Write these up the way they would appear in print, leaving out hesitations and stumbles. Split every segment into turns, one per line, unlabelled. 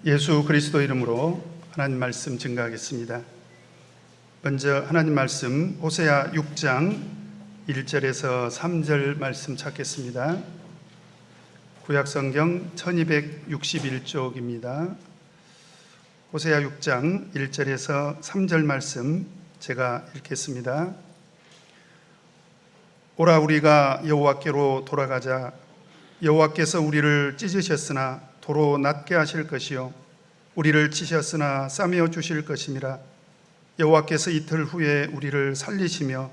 예수 그리스도 이름으로 하나님 말씀 증거하겠습니다. 먼저 하나님 말씀 호세아 6장 1절에서 3절 말씀 찾겠습니다. 구약성경 1261쪽입니다. 호세아 6장 1절에서 3절 말씀 제가 읽겠습니다. 오라 우리가 여호와께로 돌아가자. 여호와께서 우리를 찢으셨으나 도로 낮게 하실 것이요 우리를 치셨으나 싸매어 주실 것임이라. 여호와께서 이틀 후에 우리를 살리시며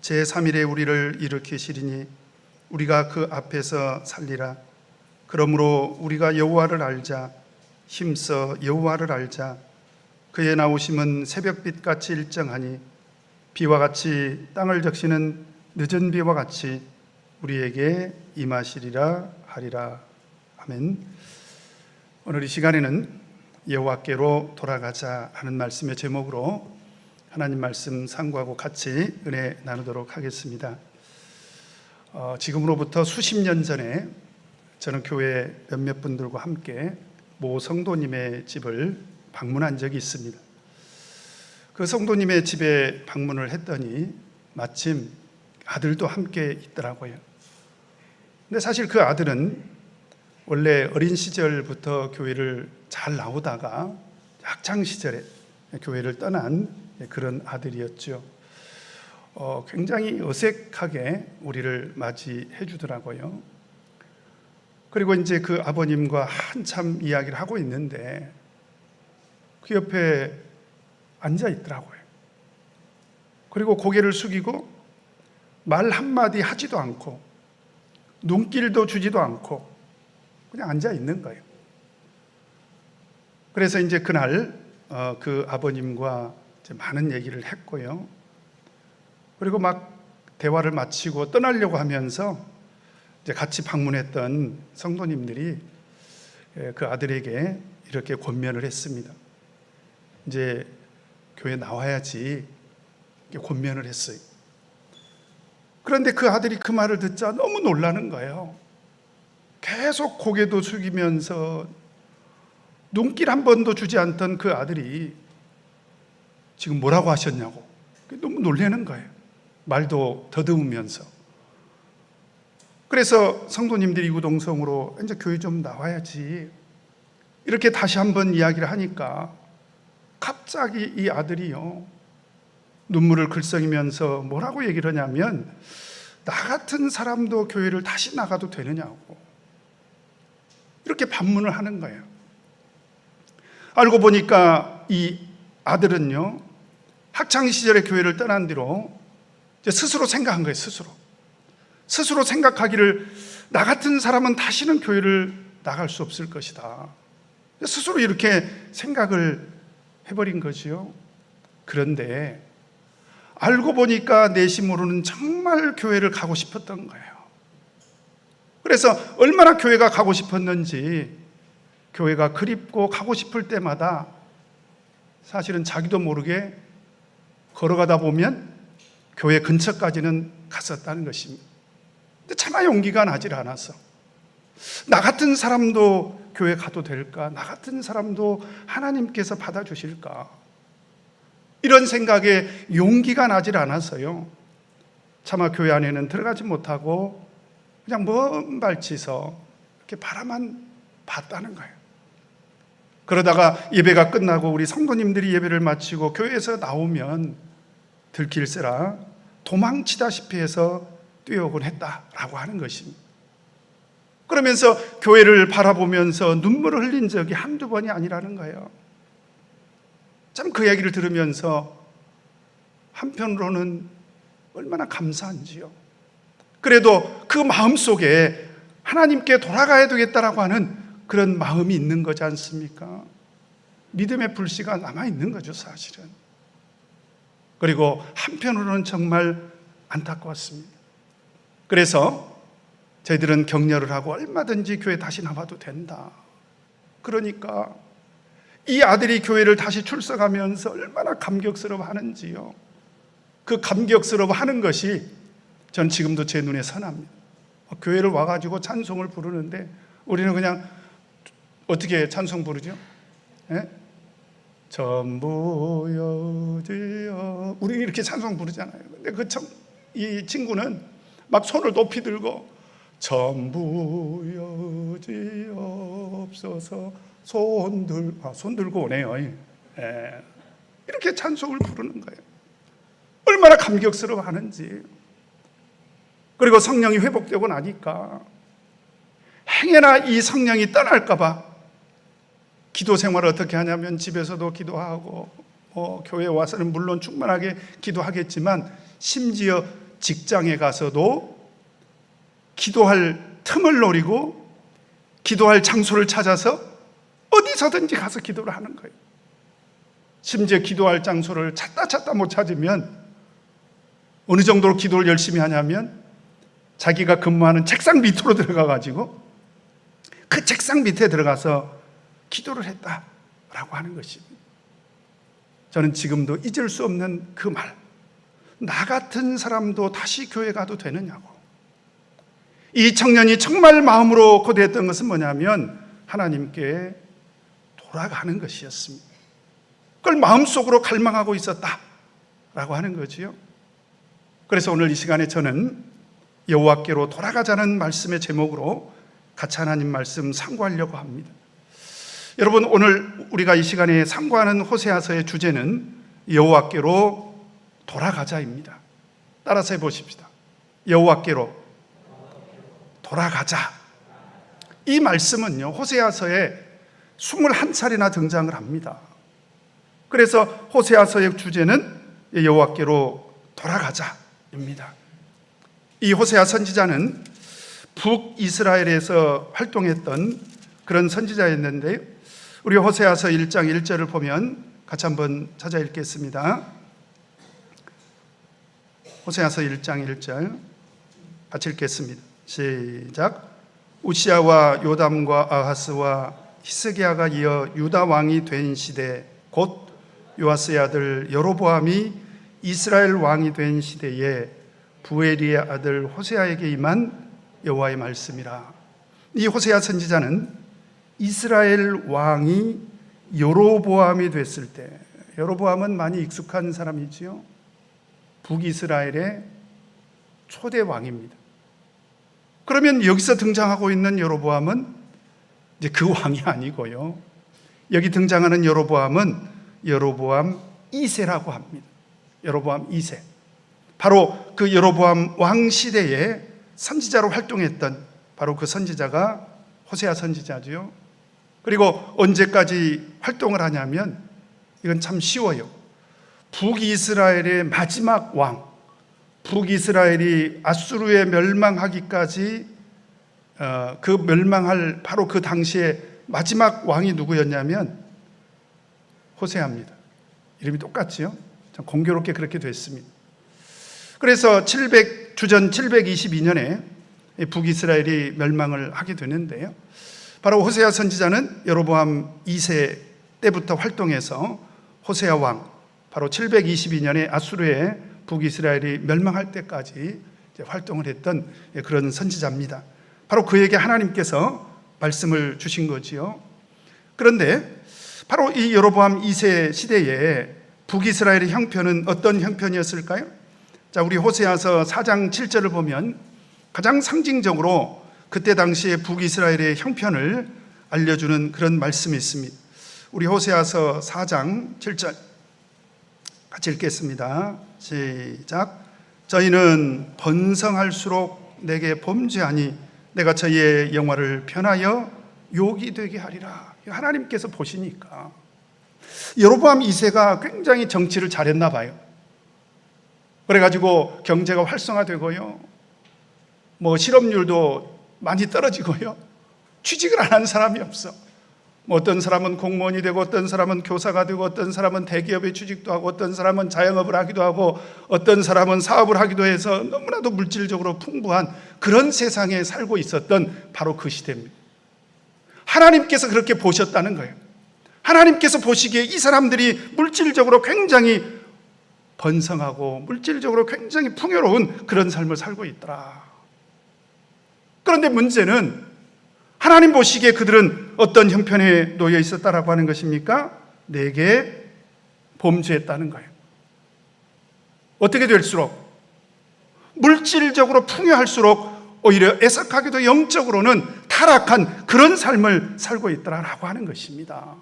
제3일에 우리를 일으키시리니 우리가 그 앞에서 살리라. 그러므로 우리가 여호와를 알자. 힘써 여호와를 알자. 그의 나오심은 새벽빛같이 일정하니 비와 같이 땅을 적시는 늦은 비와 같이 우리에게 임하시리라 하리라. 아멘. 오늘 이 시간에는 여호와께로 돌아가자 하는 말씀의 제목으로 하나님 말씀 상고하고 같이 은혜 나누도록 하겠습니다. 지금으로부터 수십 년 전에 저는 교회 몇몇 분들과 함께 모 성도님의 집을 방문한 적이 있습니다. 그 성도님의 집에 방문을 했더니 마침 아들도 함께 있더라고요. 근데 사실 그 아들은 원래 어린 시절부터 교회를 잘 나오다가 학창 시절에 교회를 떠난 그런 아들이었죠. 굉장히 어색하게 우리를 맞이해 주더라고요. 그리고 이제 그 아버님과 한참 이야기를 하고 있는데 그 옆에 앉아 있더라고요. 그리고 고개를 숙이고 말 한마디 하지도 않고 눈길도 주지도 않고 그냥 앉아 있는 거예요. 그래서 이제 그날 그 아버님과 이제 많은 얘기를 했고요. 그리고 막 대화를 마치고 떠나려고 하면서 이제 같이 방문했던 성도님들이 그 아들에게 이렇게 권면을 했습니다. 이제 교회 나와야지 이렇게 권면을 했어요. 그런데 그 아들이 그 말을 듣자 너무 놀라는 거예요. 계속 고개도 숙이면서 눈길 한 번도 주지 않던 그 아들이 지금 뭐라고 하셨냐고 너무 놀라는 거예요. 말도 더듬으면서. 그래서 성도님들이 이구동성으로 이제 교회 좀 나와야지 이렇게 다시 한번 이야기를 하니까 갑자기 이 아들이요 눈물을 글썽이면서 뭐라고 얘기를 하냐면 나 같은 사람도 교회를 다시 나가도 되느냐고 이렇게 반문을 하는 거예요. 알고 보니까 이 아들은요 학창시절에 교회를 떠난 뒤로 이제 스스로 생각한 거예요. 스스로 생각하기를 나 같은 사람은 다시는 교회를 나갈 수 없을 것이다. 스스로 이렇게 생각을 해버린 거지요. 그런데 알고 보니까 내심으로는 정말 교회를 가고 싶었던 거예요. 그래서 얼마나 교회가 가고 싶었는지 교회가 그립고 가고 싶을 때마다 사실은 자기도 모르게 걸어가다 보면 교회 근처까지는 갔었다는 것입니다. 근데 차마 용기가 나질 않았어. 나 같은 사람도 교회 가도 될까? 나 같은 사람도 하나님께서 받아주실까? 이런 생각에 용기가 나질 않았어요. 차마 교회 안에는 들어가지 못하고 그냥 먼 발치서 이렇게 바라만 봤다는 거예요. 그러다가 예배가 끝나고 우리 성도님들이 예배를 마치고 교회에서 나오면 들킬세라 도망치다시피 해서 뛰어오곤 했다라고 하는 것입니다. 그러면서 교회를 바라보면서 눈물을 흘린 적이 한두 번이 아니라는 거예요. 참 그 얘기를 들으면서 한편으로는 얼마나 감사한지요. 그래도 그 마음속에 하나님께 돌아가야 되겠다라고 하는 그런 마음이 있는 거지 않습니까? 믿음의 불씨가 남아있는 거죠, 사실은. 그리고 한편으로는 정말 안타까웠습니다. 그래서 저희들은 격려를 하고 얼마든지 교회 다시 나와도 된다. 그러니까 이 아들이 교회를 다시 출석하면서 얼마나 감격스러워 하는지요. 그 감격스러워 하는 것이 전 지금도 제 눈에 선합니다. 교회를 와가지고 찬송을 부르는데 우리는 그냥 어떻게 찬송 부르죠? 예? 전부 여지여, 우리 이렇게 찬송 부르잖아요. 근데 이 친구는 막 손을 높이 들고 전부 여지없어서 손 들고 오네요. 예. 이렇게 찬송을 부르는 거예요. 얼마나 감격스러워하는지. 그리고 성령이 회복되고 나니까 행여나 이 성령이 떠날까 봐 기도 생활을 어떻게 하냐면 집에서도 기도하고 교회에 와서는 물론 충만하게 기도하겠지만 심지어 직장에 가서도 기도할 틈을 노리고 기도할 장소를 찾아서 어디서든지 가서 기도를 하는 거예요. 심지어 기도할 장소를 찾다 못 찾으면 어느 정도로 기도를 열심히 하냐면 자기가 근무하는 책상 밑으로 들어가 가지고 그 책상 밑에 들어가서 기도를 했다라고 하는 것입니다. 저는 지금도 잊을 수 없는 그 말, 나 같은 사람도 다시 교회 가도 되느냐고. 이 청년이 정말 마음으로 고대했던 것은 뭐냐면 하나님께 돌아가는 것이었습니다. 그걸 마음속으로 갈망하고 있었다라고 하는 거지요. 그래서 오늘 이 시간에 저는 여호와께로 돌아가자는 말씀의 제목으로 같이 하나님 말씀 상고하려고 합니다. 여러분, 오늘 우리가 이 시간에 상고하는 호세아서의 주제는 여호와께로 돌아가자입니다. 따라서 해보십시다. 여호와께로 돌아가자. 이 말씀은요, 호세아서에 21차례나 등장을 합니다. 그래서 호세아서의 주제는 여호와께로 돌아가자입니다. 이 호세아 선지자는 북이스라엘에서 활동했던 그런 선지자였는데, 우리 호세아서 1장 1절을 보면 같이 한번 찾아 읽겠습니다. 호세아서 1장 1절 같이 읽겠습니다. 시작. 우시아와 요담과 아하스와 히스기야가 이어 유다 왕이 된 시대, 곧 요아스의 아들 여로보암이 이스라엘 왕이 된 시대에 부엘리의 아들 호세아에게 임한 여호와의 말씀이라. 이 호세아 선지자는 이스라엘 왕이 여로보암이 됐을 때, 여로보암은 많이 익숙한 사람이지요. 북이스라엘의 초대 왕입니다. 그러면 여기서 등장하고 있는 여로보암은 이제 그 왕이 아니고요. 여기 등장하는 여로보암은 여로보암 2세라고 합니다. 여로보암 2세. 바로 그 여로보암 왕 시대에 선지자로 활동했던 바로 그 선지자가 호세아 선지자죠. 그리고 언제까지 활동을 하냐면 이건 참 쉬워요. 북이스라엘의 마지막 왕, 북이스라엘이 아수르에 멸망하기까지 그 멸망할 바로 그 당시에 마지막 왕이 누구였냐면 호세아입니다. 이름이 똑같지요? 참 공교롭게 그렇게 됐습니다. 그래서 주전 722년에 북이스라엘이 멸망을 하게 되는데요. 바로 호세아 선지자는 여로보암 2세 때부터 활동해서 호세아 왕, 바로 722년에 아수르에 북이스라엘이 멸망할 때까지 활동을 했던 그런 선지자입니다. 바로 그에게 하나님께서 말씀을 주신 거지요. 그런데 바로 이 여로보암 2세 시대에 북이스라엘의 형편은 어떤 형편이었을까요? 자, 우리 호세아서 4장 7절을 보면 가장 상징적으로 그때 당시에 북이스라엘의 형편을 알려주는 그런 말씀이 있습니다. 우리 호세아서 4장 7절 같이 읽겠습니다. 시작. 저희는 번성할수록 내게 범죄하니 내가 저희의 영화를 편하여 욕이 되게 하리라. 하나님께서 보시니까 여로보암 2세가 굉장히 정치를 잘했나 봐요. 그래가지고 경제가 활성화되고요, 실업률도 많이 떨어지고요, 취직을 안 하는 사람이 없어. 어떤 사람은 공무원이 되고, 어떤 사람은 교사가 되고, 어떤 사람은 대기업에 취직도 하고, 어떤 사람은 자영업을 하기도 하고, 어떤 사람은 사업을 하기도 해서 너무나도 물질적으로 풍부한 그런 세상에 살고 있었던 바로 그 시대입니다. 하나님께서 그렇게 보셨다는 거예요. 하나님께서 보시기에 이 사람들이 물질적으로 굉장히 번성하고 물질적으로 굉장히 풍요로운 그런 삶을 살고 있더라. 그런데 문제는 하나님 보시기에 그들은 어떤 형편에 놓여 있었다라고 하는 것입니까? 내게 범죄했다는 거예요. 어떻게 될수록 물질적으로 풍요할수록 오히려 애석하게도 영적으로는 타락한 그런 삶을 살고 있더라라고 하는 것입니다.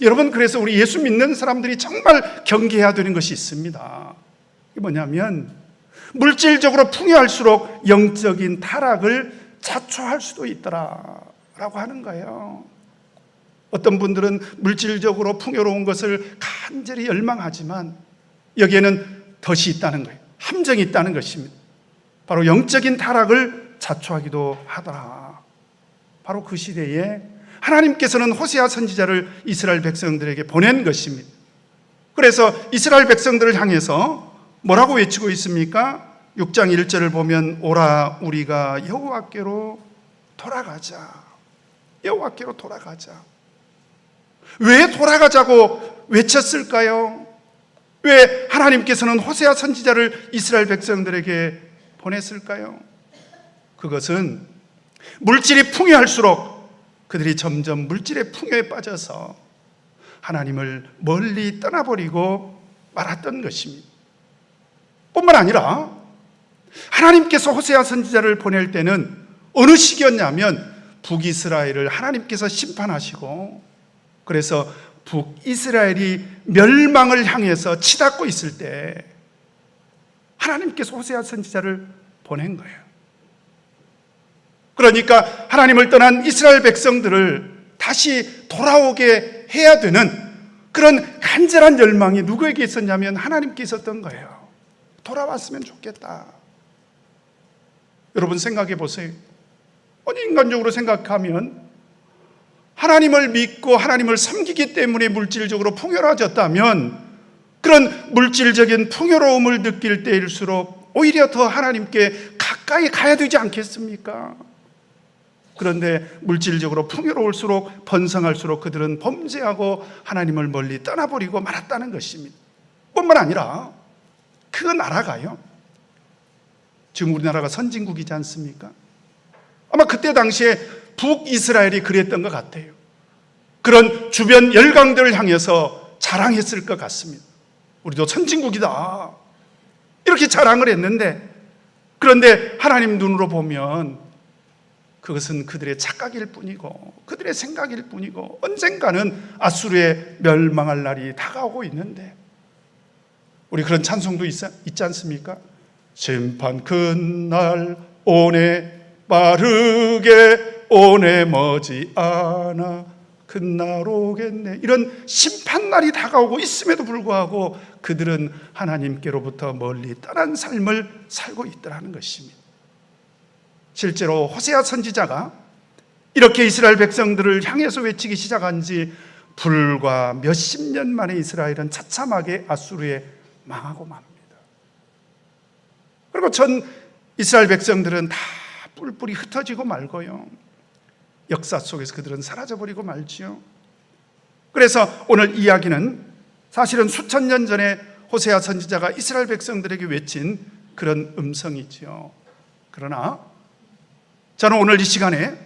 여러분, 그래서 우리 예수 믿는 사람들이 정말 경계해야 되는 것이 있습니다. 이게 뭐냐면 물질적으로 풍요할수록 영적인 타락을 자초할 수도 있더라라고 하는 거예요. 어떤 분들은 물질적으로 풍요로운 것을 간절히 열망하지만 여기에는 덫이 있다는 거예요. 함정이 있다는 것입니다. 바로 영적인 타락을 자초하기도 하더라. 바로 그 시대에 하나님께서는 호세아 선지자를 이스라엘 백성들에게 보낸 것입니다. 그래서 이스라엘 백성들을 향해서 뭐라고 외치고 있습니까? 6장 1절을 보면 오라 우리가 여호와께로 돌아가자. 여호와께로 돌아가자. 왜 돌아가자고 외쳤을까요? 왜 하나님께서는 호세아 선지자를 이스라엘 백성들에게 보냈을까요? 그것은 물질이 풍요할수록 그들이 점점 물질의 풍요에 빠져서 하나님을 멀리 떠나버리고 말았던 것입니다. 뿐만 아니라 하나님께서 호세아 선지자를 보낼 때는 어느 시기였냐면 북이스라엘을 하나님께서 심판하시고 그래서 북이스라엘이 멸망을 향해서 치닫고 있을 때 하나님께서 호세아 선지자를 보낸 거예요. 그러니까 하나님을 떠난 이스라엘 백성들을 다시 돌아오게 해야 되는 그런 간절한 열망이 누구에게 있었냐면 하나님께 있었던 거예요. 돌아왔으면 좋겠다. 여러분 생각해 보세요. 아니, 인간적으로 생각하면 하나님을 믿고 하나님을 섬기기 때문에 물질적으로 풍요로워졌다면 그런 물질적인 풍요로움을 느낄 때일수록 오히려 더 하나님께 가까이 가야 되지 않겠습니까? 그런데 물질적으로 풍요로울수록 번성할수록 그들은 범죄하고 하나님을 멀리 떠나버리고 말았다는 것입니다. 뿐만 아니라 그 나라가요, 지금 우리나라가 선진국이지 않습니까? 아마 그때 당시에 북이스라엘이 그랬던 것 같아요. 그런 주변 열강들을 향해서 자랑했을 것 같습니다. 우리도 선진국이다 이렇게 자랑을 했는데, 그런데 하나님 눈으로 보면 그것은 그들의 착각일 뿐이고 그들의 생각일 뿐이고 언젠가는 아수르에 멸망할 날이 다가오고 있는데, 우리 그런 찬송도 있지 않습니까? 심판 그날 오네 빠르게 오네 머지않아 그날 오겠네. 이런 심판날이 다가오고 있음에도 불구하고 그들은 하나님께로부터 멀리 떠난 삶을 살고 있더라는 것입니다. 실제로 호세아 선지자가 이렇게 이스라엘 백성들을 향해서 외치기 시작한 지 불과 몇십 년 만에 이스라엘은 처참하게 아수르에 망하고 맙니다. 그리고 전 이스라엘 백성들은 다 뿔뿔이 흩어지고 말고요, 역사 속에서 그들은 사라져버리고 말지요. 그래서 오늘 이야기는 사실은 수천 년 전에 호세아 선지자가 이스라엘 백성들에게 외친 그런 음성이지요. 그러나 저는 오늘 이 시간에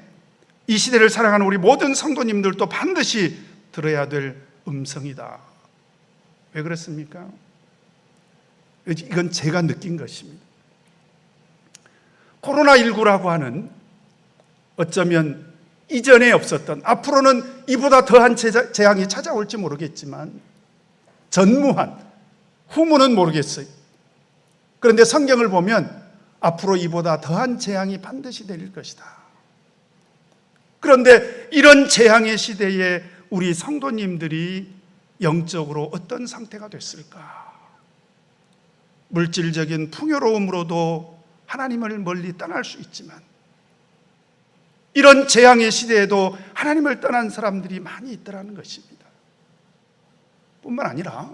이 시대를 살아가는 우리 모든 성도님들도 반드시 들어야 될 음성이다. 왜 그렇습니까? 이건 제가 느낀 것입니다. 코로나19라고 하는 어쩌면 이전에 없었던, 앞으로는 이보다 더한 재앙이 찾아올지 모르겠지만 전무한, 후문은 모르겠어요. 그런데 성경을 보면 앞으로 이보다 더한 재앙이 반드시 내릴 것이다. 그런데 이런 재앙의 시대에 우리 성도님들이 영적으로 어떤 상태가 됐을까? 물질적인 풍요로움으로도 하나님을 멀리 떠날 수 있지만 이런 재앙의 시대에도 하나님을 떠난 사람들이 많이 있더라는 것입니다. 뿐만 아니라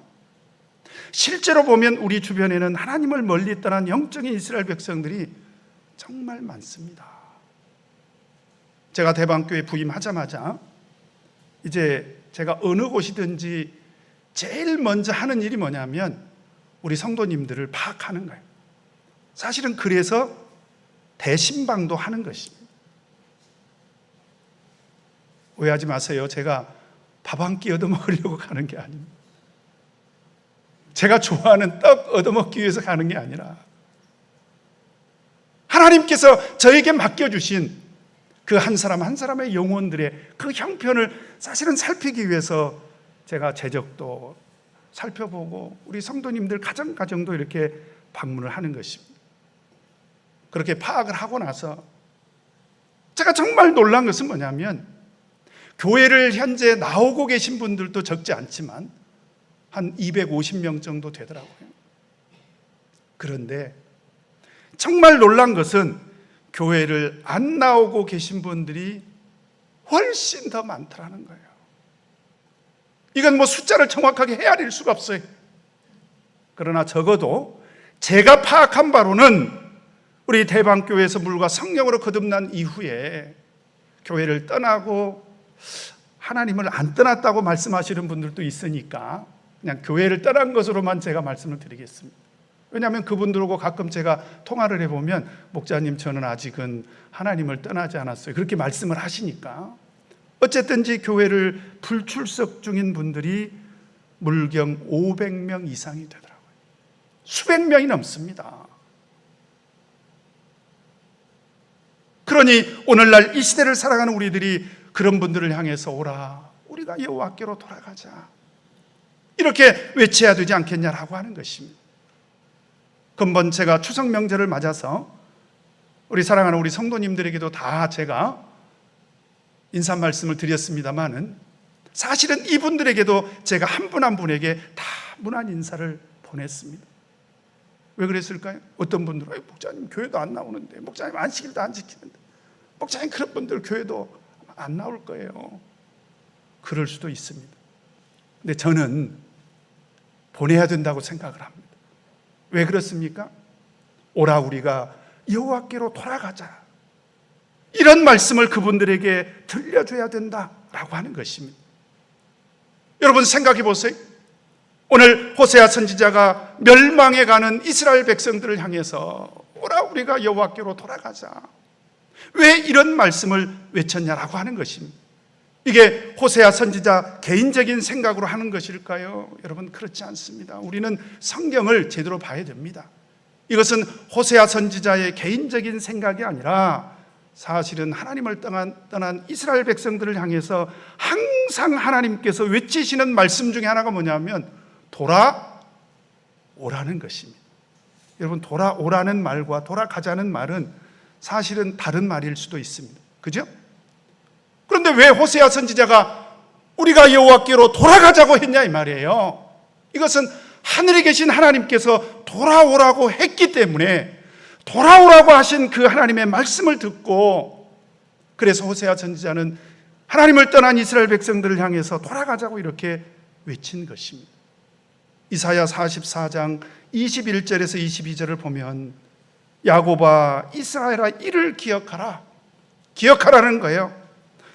실제로 보면 우리 주변에는 하나님을 멀리 떠난 영적인 이스라엘 백성들이 정말 많습니다. 제가 대방교회 부임하자마자 이제 제가 어느 곳이든지 제일 먼저 하는 일이 뭐냐면 우리 성도님들을 파악하는 거예요. 사실은 그래서 대신방도 하는 것입니다. 오해하지 마세요. 제가 밥 한 끼 얻어먹으려고 가는 게 아닙니다. 제가 좋아하는 떡 얻어먹기 위해서 가는 게 아니라 하나님께서 저에게 맡겨주신 그 한 사람 한 사람의 영혼들의 그 형편을 사실은 살피기 위해서 제가 제적도 살펴보고 우리 성도님들 가정도 이렇게 방문을 하는 것입니다. 그렇게 파악을 하고 나서 제가 정말 놀란 것은 뭐냐면, 교회를 현재 나오고 계신 분들도 적지 않지만 한 250명 정도 되더라고요. 그런데 정말 놀란 것은 교회를 안 나오고 계신 분들이 훨씬 더 많더라는 거예요. 이건 뭐 숫자를 정확하게 헤아릴 수가 없어요. 그러나 적어도 제가 파악한 바로는 우리 대방교회에서 물과 성령으로 거듭난 이후에 교회를 떠나고 하나님을 안 떠났다고 말씀하시는 분들도 있으니까 그냥 교회를 떠난 것으로만 제가 말씀을 드리겠습니다. 왜냐하면 그분들하고 가끔 제가 통화를 해보면 목자님, 저는 아직은 하나님을 떠나지 않았어요, 그렇게 말씀을 하시니까. 어쨌든지 교회를 불출석 중인 분들이 물경 500명 이상이 되더라고요. 수백 명이 넘습니다. 그러니 오늘날 이 시대를 살아가는 우리들이 그런 분들을 향해서 오라, 우리가 여호와께로 돌아가자, 이렇게 외쳐야 되지 않겠냐라고 하는 것입니다. 근본 제가 추석 명절을 맞아서 우리 사랑하는 우리 성도님들에게도 다 제가 인사 말씀을 드렸습니다만은 사실은 이분들에게도 제가 한 분 한 분에게 다 문안 인사를 보냈습니다. 왜 그랬을까요? 어떤 분들은 목사님 교회도 안 나오는데, 목사님 안식일도 안 지키는데, 목사님 그런 분들 교회도 안 나올 거예요. 그럴 수도 있습니다. 근데 저는 보내야 된다고 생각을 합니다. 왜 그렇습니까? 오라, 우리가 여호와께로 돌아가자, 이런 말씀을 그분들에게 들려줘야 된다라고 하는 것입니다. 여러분 생각해 보세요. 오늘 호세아 선지자가 멸망해 가는 이스라엘 백성들을 향해서 오라, 우리가 여호와께로 돌아가자, 왜 이런 말씀을 외쳤냐라고 하는 것입니다. 이게 호세아 선지자 개인적인 생각으로 하는 것일까요? 여러분, 그렇지 않습니다. 우리는 성경을 제대로 봐야 됩니다. 이것은 호세아 선지자의 개인적인 생각이 아니라 사실은 하나님을 떠난 이스라엘 백성들을 향해서 항상 하나님께서 외치시는 말씀 중에 하나가 뭐냐면 돌아오라는 것입니다. 여러분, 돌아오라는 말과 돌아가자는 말은 사실은 다른 말일 수도 있습니다. 그죠? 그런데 왜 호세아 선지자가 우리가 여호와께로 돌아가자고 했냐 이 말이에요. 이것은 하늘에 계신 하나님께서 돌아오라고 했기 때문에, 돌아오라고 하신 그 하나님의 말씀을 듣고, 그래서 호세아 선지자는 하나님을 떠난 이스라엘 백성들을 향해서 돌아가자고 이렇게 외친 것입니다. 이사야 44장 21절에서 22절을 보면 야곱아, 이스라엘아, 이를 기억하라, 기억하라는 거예요.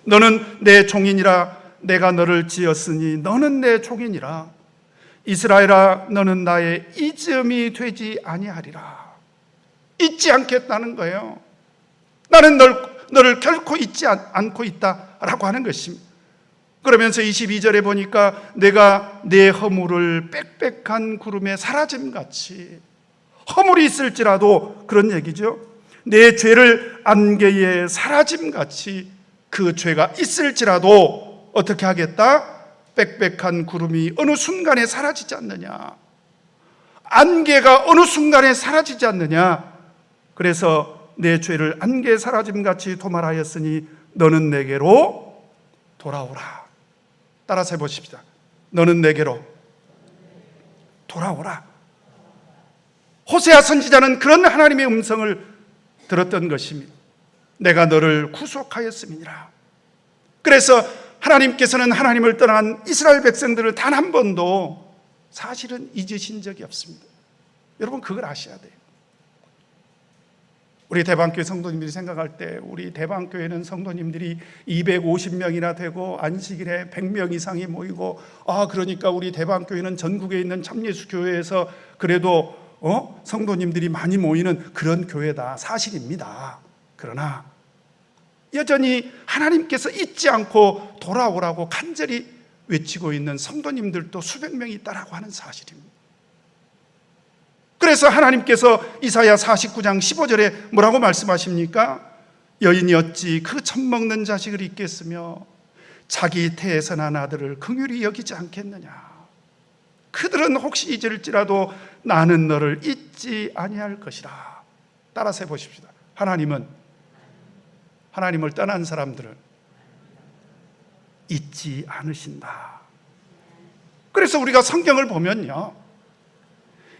너는 내 종이니라, 내가 너를 지었으니 너는 내 종이니라. 이스라엘아, 너는 나의 잊음이 되지 아니하리라. 잊지 않겠다는 거예요. 나는 너를 결코 잊지 않고 있다라고 하는 것입니다. 그러면서 22절에 보니까 내가 내 허물을 빽빽한 구름에 사라짐같이, 허물이 있을지라도, 그런 얘기죠, 내 죄를 안개에 사라짐같이 그 죄가 있을지라도 어떻게 하겠다? 빽빽한 구름이 어느 순간에 사라지지 않느냐, 안개가 어느 순간에 사라지지 않느냐. 그래서 내 죄를 안개에 사라짐같이 도말하였으니 너는 내게로 돌아오라. 따라서 해보십시다. 너는 내게로 돌아오라. 호세아 선지자는 그런 하나님의 음성을 들었던 것입니다. 내가 너를 구속하였음이니라. 그래서 하나님께서는 하나님을 떠난 이스라엘 백성들을 단 한 번도 사실은 잊으신 적이 없습니다. 여러분, 그걸 아셔야 돼요. 우리 대방교회 성도님들이 생각할 때 우리 대방교회는 성도님들이 250명이나 되고 안식일에 100명 이상이 모이고, 그러니까 우리 대방교회는 전국에 있는 참예수교회에서 그래도 성도님들이 많이 모이는 그런 교회다, 사실입니다. 그러나 여전히 하나님께서 잊지 않고 돌아오라고 간절히 외치고 있는 성도님들도 수백 명이 있다라고 하는 사실입니다. 그래서 하나님께서 이사야 49장 15절에 뭐라고 말씀하십니까? 여인이 어찌 그 젖먹는 자식을 잊겠으며 자기 태에서 난 아들을 긍휼히 여기지 않겠느냐. 그들은 혹시 잊을지라도 나는 너를 잊지 아니할 것이라. 따라서 해보십시다. 하나님을 떠난 사람들을 잊지 않으신다. 그래서 우리가 성경을 보면요,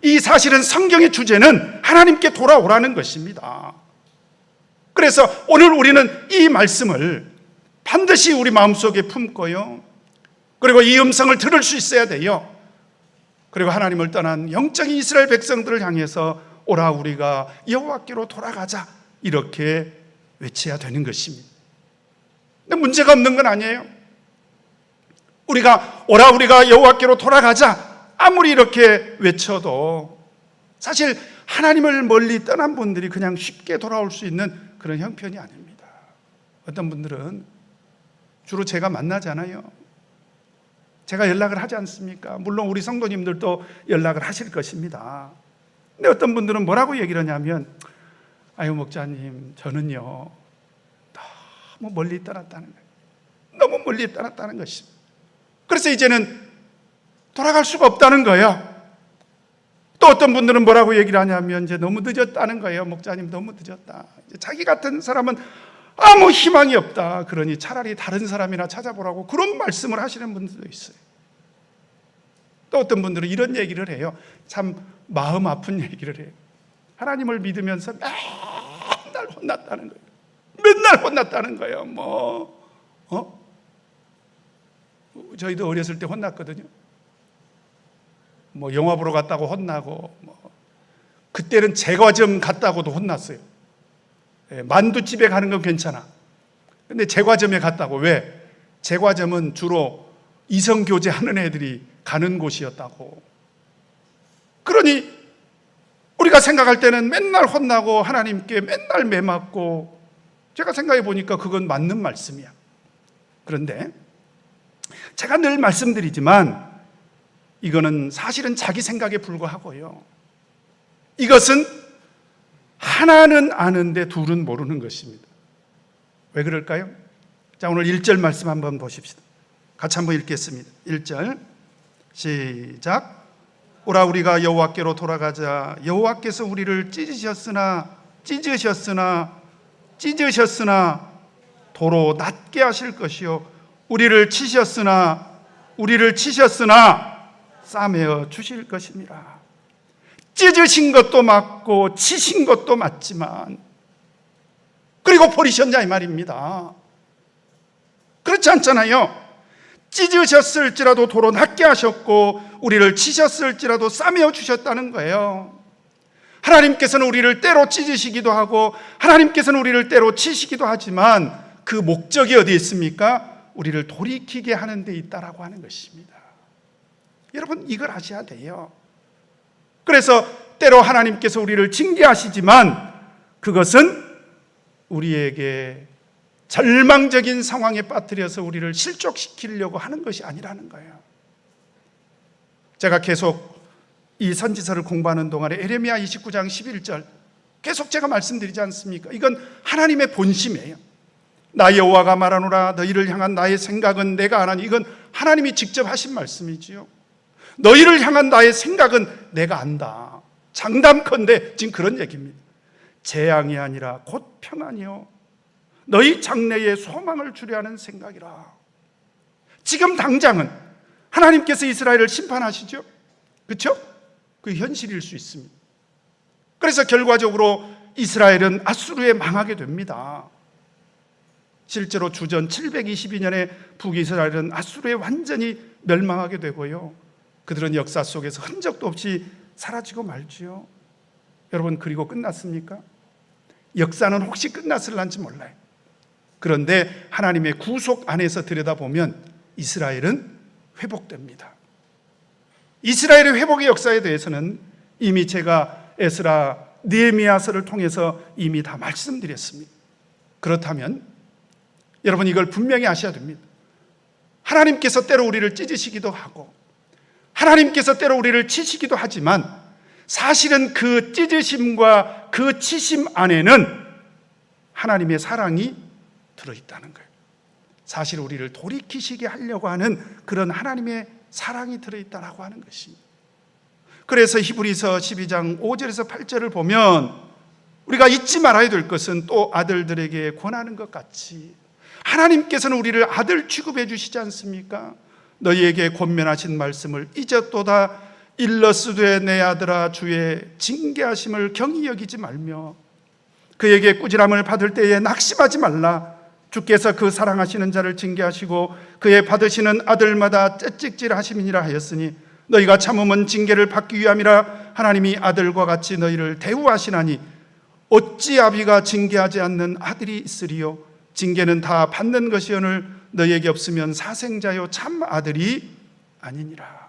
이 사실은 성경의 주제는 하나님께 돌아오라는 것입니다. 그래서 오늘 우리는 이 말씀을 반드시 우리 마음속에 품고요, 그리고 이 음성을 들을 수 있어야 돼요. 그리고 하나님을 떠난 영적인 이스라엘 백성들을 향해서 오라 우리가 여호와께로 돌아가자, 이렇게 외쳐야 되는 것입니다. 근데 문제가 없는 건 아니에요. 우리가 오라 우리가 여호와께로 돌아가자 아무리 이렇게 외쳐도 사실 하나님을 멀리 떠난 분들이 그냥 쉽게 돌아올 수 있는 그런 형편이 아닙니다. 어떤 분들은 주로 제가 만나잖아요. 제가 연락을 하지 않습니까? 물론 우리 성도님들도 연락을 하실 것입니다. 근데 어떤 분들은 뭐라고 얘기를 하냐면, 아유 목자님, 저는요 너무 멀리 떠났다는 거예요. 너무 멀리 떠났다는 것입니다. 그래서 이제는 돌아갈 수가 없다는 거예요. 또 어떤 분들은 뭐라고 얘기를 하냐면, 이제 너무 늦었다는 거예요. 목자님 너무 늦었다. 이제 자기 같은 사람은 아무 희망이 없다. 그러니 차라리 다른 사람이나 찾아보라고 그런 말씀을 하시는 분들도 있어요. 또 어떤 분들은 이런 얘기를 해요. 참 마음 아픈 얘기를 해요. 하나님을 믿으면서 맨날 혼났다는 거예요. 맨날 혼났다는 거예요. 저희도 어렸을 때 혼났거든요. 영화 보러 갔다고 혼나고, 그때는 제과점 갔다고도 혼났어요. 만두집에 가는 건 괜찮아. 근데 제과점에 갔다고. 왜? 제과점은 주로 이성교제 하는 애들이 가는 곳이었다고. 그러니 우리가 생각할 때는 맨날 혼나고 하나님께 맨날 매맞고, 제가 생각해 보니까 그건 맞는 말씀이야. 그런데 제가 늘 말씀드리지만 이거는 사실은 자기 생각에 불과하고요, 이것은 하나는 아는데 둘은 모르는 것입니다. 왜 그럴까요? 자, 오늘 1절 말씀 한번 보십시다. 같이 한번 읽겠습니다. 1절 시작. 오라 우리가 여호와께로 돌아가자. 여호와께서 우리를 찢으셨으나 도로 낮게 하실 것이요 우리를 치셨으나 싸매어 주실 것입니다. 찢으신 것도 맞고 치신 것도 맞지만, 그리고 버리셨냐 이 말입니다. 그렇지 않잖아요. 찢으셨을지라도 도로 낮게 하셨고 우리를 치셨을지라도 싸매어 주셨다는 거예요. 하나님께서는 우리를 때로 찢으시기도 하고 하나님께서는 우리를 때로 치시기도 하지만 그 목적이 어디에 있습니까? 우리를 돌이키게 하는 데 있다라고 하는 것입니다. 여러분, 이걸 아셔야 돼요. 그래서 때로 하나님께서 우리를 징계하시지만 그것은 우리에게 절망적인 상황에 빠뜨려서 우리를 실족시키려고 하는 것이 아니라는 거예요. 제가 계속 이 선지서를 공부하는 동안에 에레미야 29장 11절 계속 제가 말씀드리지 않습니까? 이건 하나님의 본심이에요. 나 여호와가 말하노라 너희를 향한 나의 생각은 내가 아나니, 이건 하나님이 직접 하신 말씀이지요. 너희를 향한 나의 생각은 내가 안다. 장담컨대 지금 그런 얘기입니다. 재앙이 아니라 곧 평안이요 너희 장래에 소망을 주려 하는 생각이라. 지금 당장은 하나님께서 이스라엘을 심판하시죠. 그렇죠? 그 현실일 수 있습니다. 그래서 결과적으로 이스라엘은 아수르에 망하게 됩니다. 실제로 주전 722년에 북이스라엘은 아수르에 완전히 멸망하게 되고요, 그들은 역사 속에서 흔적도 없이 사라지고 말지요. 여러분, 그리고 끝났습니까? 역사는 혹시 끝났을런지 몰라요. 그런데 하나님의 구속 안에서 들여다보면 이스라엘은 회복됩니다. 이스라엘의 회복의 역사에 대해서는 이미 제가 에스라, 느헤미야서를 통해서 이미 다 말씀드렸습니다. 그렇다면 여러분, 이걸 분명히 아셔야 됩니다. 하나님께서 때로 우리를 찢으시기도 하고 하나님께서 때로 우리를 치시기도 하지만 사실은 그 찢으심과 그 치심 안에는 하나님의 사랑이 들어있다는 거예요. 사실 우리를 돌이키시게 하려고 하는 그런 하나님의 사랑이 들어있다라고 하는 것입니다. 그래서 히브리서 12장 5절에서 8절을 보면 우리가 잊지 말아야 될 것은 또 아들들에게 권하는 것 같이 하나님께서는 우리를 아들 취급해 주시지 않습니까? 너희에게 권면하신 말씀을 잊었도다. 일러스되 내 아들아 주의 징계하심을 경히 여기지 말며 그에게 꾸지람을 받을 때에 낙심하지 말라. 주께서 그 사랑하시는 자를 징계하시고 그의 받으시는 아들마다 째찍질하심이니라 하였으니 너희가 참음은 징계를 받기 위함이라. 하나님이 아들과 같이 너희를 대우하시나니 어찌 아비가 징계하지 않는 아들이 있으리요. 징계는 다 받는 것이오늘 너희에게 없으면 사생자요 참 아들이 아니니라.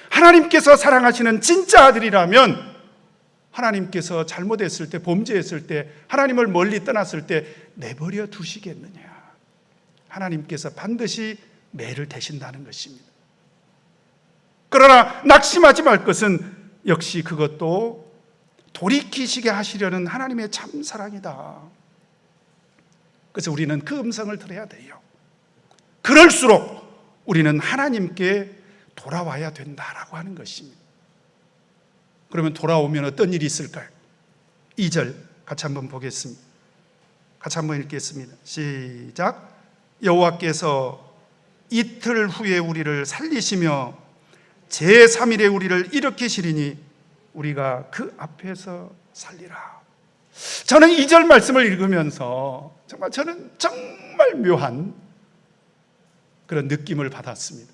하나님께서 사랑하시는 진짜 아들이라면 하나님께서 잘못했을 때, 범죄했을 때, 하나님을 멀리 떠났을 때 내버려 두시겠느냐? 하나님께서 반드시 매를 대신다는 것입니다. 그러나 낙심하지 말 것은 역시 그것도 돌이키시게 하시려는 하나님의 참 사랑이다. 그래서 우리는 그 음성을 들어야 돼요. 그럴수록 우리는 하나님께 돌아와야 된다라고 하는 것입니다. 그러면 돌아오면 어떤 일이 있을까요? 2절 같이 한번 보겠습니다. 같이 한번 읽겠습니다. 시작. 여호와께서 이틀 후에 우리를 살리시며 제3일에 우리를 일으키시리니 우리가 그 앞에서 살리라. 저는 2절 말씀을 읽으면서 저는 정말 묘한 그런 느낌을 받았습니다.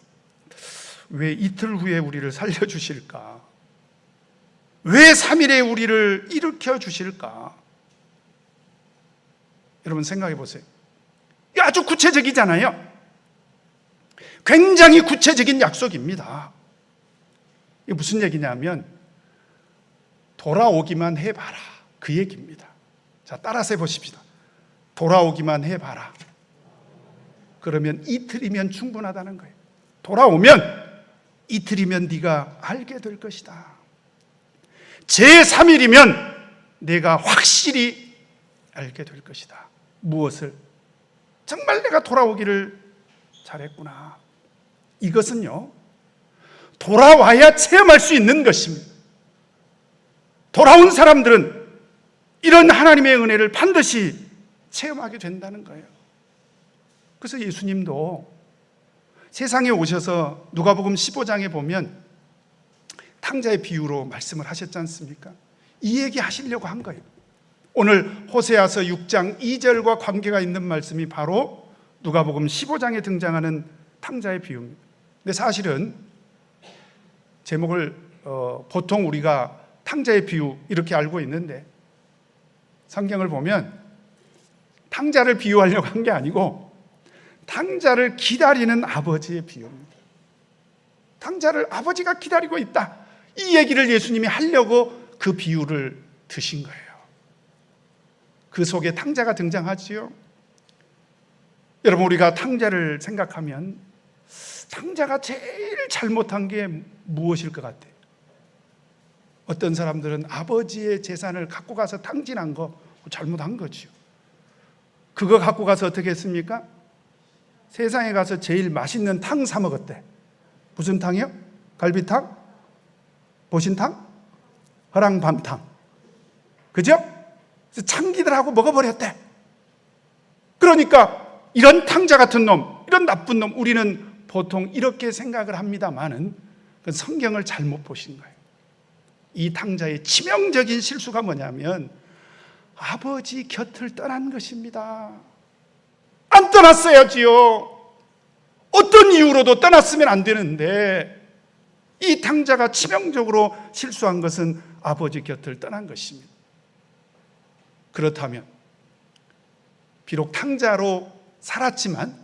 왜 이틀 후에 우리를 살려주실까? 왜 3일에 우리를 일으켜 주실까? 여러분 생각해 보세요. 이게 아주 구체적이잖아요. 굉장히 구체적인 약속입니다. 이게 무슨 얘기냐면 돌아오기만 해봐라, 그 얘기입니다. 자, 따라서 해보십시다. 돌아오기만 해봐라. 그러면 이틀이면 충분하다는 거예요. 돌아오면 이틀이면 네가 알게 될 것이다. 제3일이면 내가 확실히 알게 될 것이다. 무엇을? 정말 내가 돌아오기를 잘했구나. 이것은요, 돌아와야 체험할 수 있는 것입니다. 돌아온 사람들은 이런 하나님의 은혜를 반드시 체험하게 된다는 거예요. 그래서 예수님도 세상에 오셔서 누가복음 15장에 보면 탕자의 비유로 말씀을 하셨지 않습니까? 이 얘기 하시려고 한 거예요. 오늘 호세아서 6장 2절과 관계가 있는 말씀이 바로 누가복음 15장에 등장하는 탕자의 비유입니다. 근데 사실은 제목을 보통 우리가 탕자의 비유 이렇게 알고 있는데 성경을 보면 탕자를 비유하려고 한 게 아니고 탕자를 기다리는 아버지의 비유입니다. 탕자를 아버지가 기다리고 있다. 이 얘기를 예수님이 하려고 그 비유를 드신 거예요. 그 속에 탕자가 등장하지요. 여러분, 우리가 탕자를 생각하면 탕자가 제일 잘못한 게 무엇일 것 같아요? 어떤 사람들은 아버지의 재산을 갖고 가서 탕진한 거 잘못한 거죠. 그거 갖고 가서 어떻게 했습니까? 세상에 가서 제일 맛있는 탕 사 먹었대. 무슨 탕이요? 갈비탕? 보신탕? 허랑밤탕. 그죠? 창기들하고 먹어버렸대. 그러니까 이런 탕자 같은 놈, 이런 나쁜 놈, 우리는 보통 이렇게 생각을 합니다만은 그 성경을 잘못 보신 거예요. 이 탕자의 치명적인 실수가 뭐냐면 아버지 곁을 떠난 것입니다. 안 떠났어야지요. 어떤 이유로도 떠났으면 안 되는데 이 탕자가 치명적으로 실수한 것은 아버지 곁을 떠난 것입니다. 그렇다면 비록 탕자로 살았지만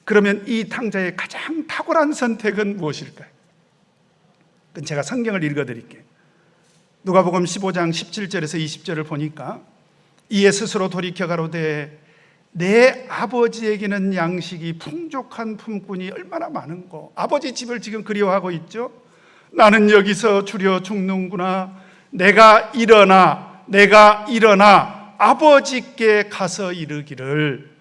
그러면 이 탕자의 가장 탁월한 선택은 무엇일까요? 그건 제가 성경을 읽어드릴게요. 누가복음 15장 17절에서 20절을 보니까 이에 스스로 돌이켜 가로되 내 아버지에게는 양식이 풍족한 품꾼이 얼마나 많은고. 아버지 집을 지금 그리워하고 있죠. 나는 여기서 주려 죽는구나. 내가 일어나 아버지께 가서 이르기를,